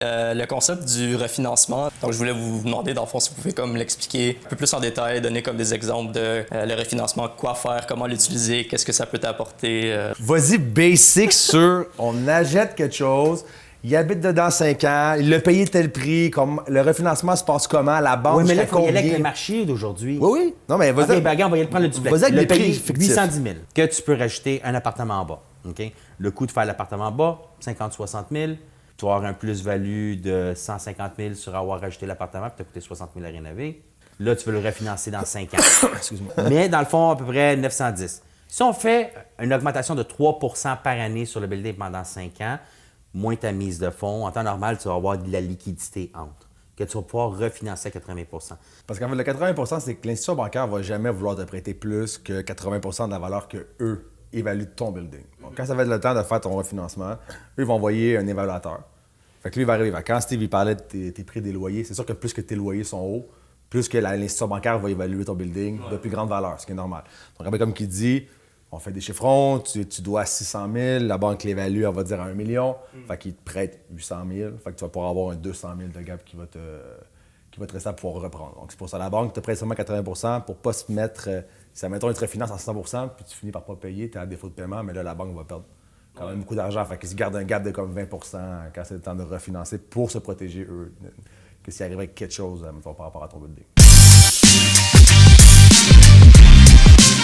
Le concept du refinancement, donc je voulais vous demander dans le fond si vous pouvez comme l'expliquer un peu plus en détail, donner comme des exemples de le refinancement, quoi faire, comment l'utiliser, qu'est-ce que ça peut t'apporter. Vas-y, basic sur on achète quelque chose, il habite dedans 5 ans, il a payé tel prix, comme le refinancement se passe comment, la banque Oui, mais là, il jusqu'à faut y aller avec combien? le marché d'aujourd'hui. Oui, oui. Non, mais vas-y. OK, ben, regarde, on va y aller prendre le duplex. Vas-y avec Le des prix payer fictifs. 810 000, que tu peux rajouter un appartement en bas. OK? Le coût de faire l'appartement en bas, 50-60 000. Tu vas avoir un plus-value de 150 000 sur avoir rajouté l'appartement, puis tu as coûté 60 000 à rénover. Là, tu veux le refinancer dans 5 ans. Excuse-moi. Mais dans le fond, à peu près 910. Si on fait une augmentation de 3 par année sur le building pendant 5 ans, moins ta mise de fonds, en temps normal, tu vas avoir de la liquidité entre, que tu vas pouvoir refinancer à 80 Parce qu'en fait, le 80 c'est que l'institution bancaire ne va jamais vouloir te prêter plus que 80 de la valeur qu'eux évaluent ton building. Donc, quand ça va être le temps de faire ton refinancement, eux, ils vont envoyer un évaluateur. Fait que lui, il va arriver. Quand Steve il parlait de tes prix des loyers, c'est sûr que plus que tes loyers sont hauts, plus que l'institution bancaire va évaluer ton building de plus grande valeur, ce qui est normal. Donc, comme il dit, on fait des chiffrons, tu dois 600 000, la banque l'évalue, elle va dire à 1 million, fait qu'il te prête 800 000, fait que tu vas pouvoir avoir un 200 000 de gap qui va te rester à pouvoir reprendre. Donc, c'est pour ça la banque te prête seulement 80 pour pas se mettre, si admettons, ils te refinancent à 100 puis tu finis par pas payer, tu es à défaut de paiement, mais là, la banque va perdre quand même beaucoup d'argent. Fait qu'ils se gardent un gap de comme 20 quand c'est le temps de refinancer pour se protéger, eux, que s'il arrive avec quelque chose, mettons, par rapport à ton building.